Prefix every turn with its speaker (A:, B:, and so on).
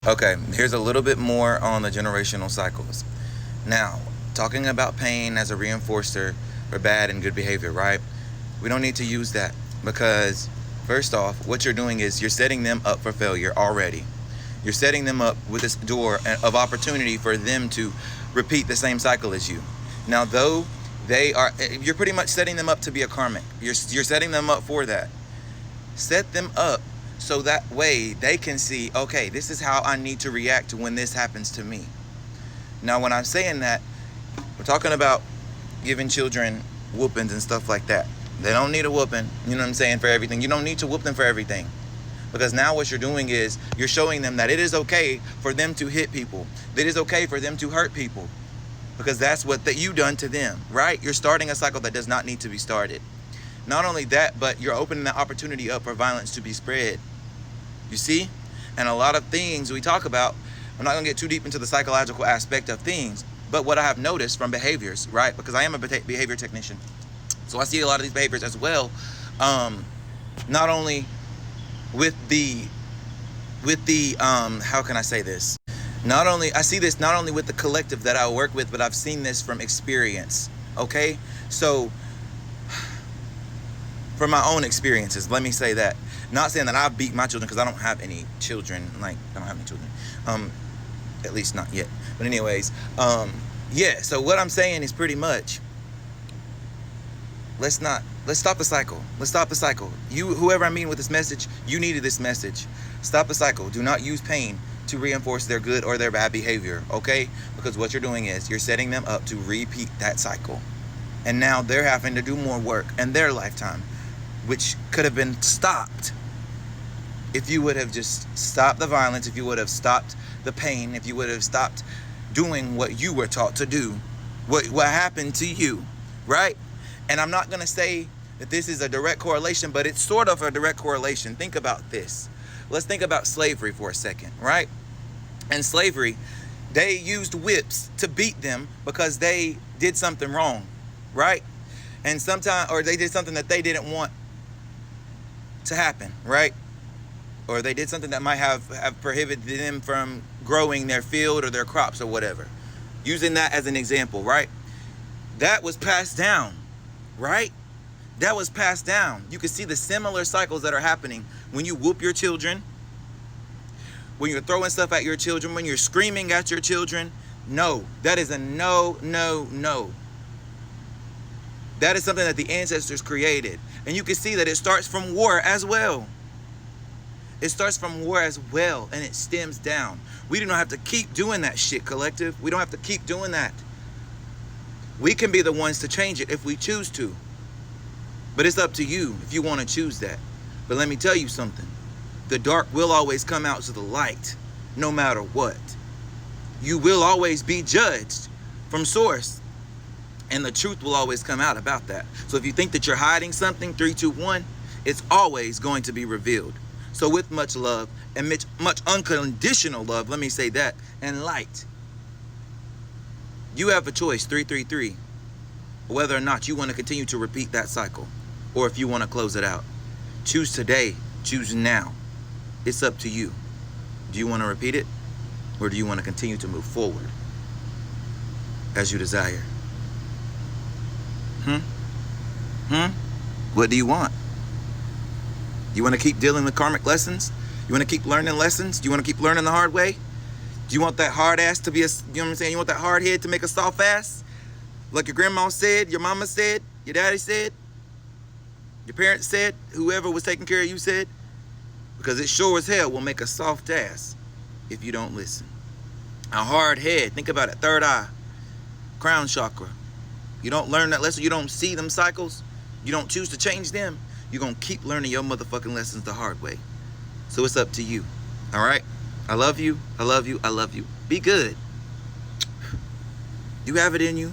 A: Okay, here's a little bit more on the generational cycles. Now, talking about pain as a reinforcer for bad and good behavior, right? We don't need to use that because, first off, what you're doing is you're setting them up for failure already. You're setting them up with this door of opportunity for them to repeat the same cycle as you. Now, though you're pretty much setting them up to be a karmic. You're setting them up for that. Set them up so that way they can see, okay, this is how I need to react when this happens to me. Now, when I'm saying that, we're talking about giving children whoopings and stuff like that. They don't need a whooping, you know what I'm saying, for everything. You don't need to whoop them for everything. Because now what you're doing is you're showing them that it is okay for them to hit people. That it is okay for them to hurt people. Because that's what you done to them, right? You're starting a cycle that does not need to be started. Not only that, but you're opening the opportunity up for violence to be spread. You see? And a lot of things we talk about, I'm not going to get too deep into the psychological aspect of things, but what I have noticed from behaviors, right? Because I am a behavior technician. So I see a lot of these behaviors as well. Not only with the how can I say this? I see this not only with the collective that I work with, but I've seen this from experience. Okay? So from my own experiences, let me say that. Not saying that I beat my children, because I don't have any children. I don't have any children. At least not yet. But anyways, yeah, so what I'm saying is pretty much, let's stop the cycle. Let's stop the cycle. Whoever I mean with this message, you needed this message. Stop the cycle. Do not use pain to reinforce their good or their bad behavior, okay? Because what you're doing is you're setting them up to repeat that cycle. And now they're having to do more work in their lifetime, which could have been stopped if you would have just stopped the violence, if you would have stopped the pain, if you would have stopped doing what you were taught to do, what happened to you, right? And I'm not going to say that this is a direct correlation, but it's sort of a direct correlation. Think about this. Let's think about slavery for a second, right? In slavery, they used whips to beat them because they did something wrong, right? And or they did something that they didn't want to happen, right? Or they did something that might have prohibited them from growing their field or their crops or whatever. Using that as an example, right? That was passed down, right? That was passed down. You can see the similar cycles that are happening when you whoop your children, when you're throwing stuff at your children, when you're screaming at your children. No, that is a no, no, no. That is something that the ancestors created. And you can see that it starts from war as well. It starts from war as well, and it stems down. We do not have to keep doing that shit, collective. We don't have to keep doing that. We can be the ones to change it if we choose to. But it's up to you if you want to choose that. But let me tell you something. The dark will always come out to the light, no matter what. You will always be judged from source. And the truth will always come out about that. So if you think that you're hiding something, 3, 2, 1, it's always going to be revealed. So with much love and much unconditional love, let me say that, and light, you have a choice, 333, whether or not you want to continue to repeat that cycle or if you want to close it out. Choose today. Choose now. It's up to you. Do you want to repeat it or do you want to continue to move forward as you desire? What do you want? You want to keep dealing with karmic lessons? You want to keep learning lessons? Do you want to keep learning the hard way? Do you want that hard ass to be you know what I'm saying? You want that hard head to make a soft ass? Like your grandma said, your mama said, your daddy said, your parents said, whoever was taking care of you said? Because it sure as hell will make a soft ass if you don't listen. A hard head, think about it, third eye, crown chakra. You don't learn that lesson, you don't see them cycles, you don't choose to change them, you're going to keep learning your motherfucking lessons the hard way. So it's up to you. All right? I love you. I love you. I love you. Be good. You have it in you.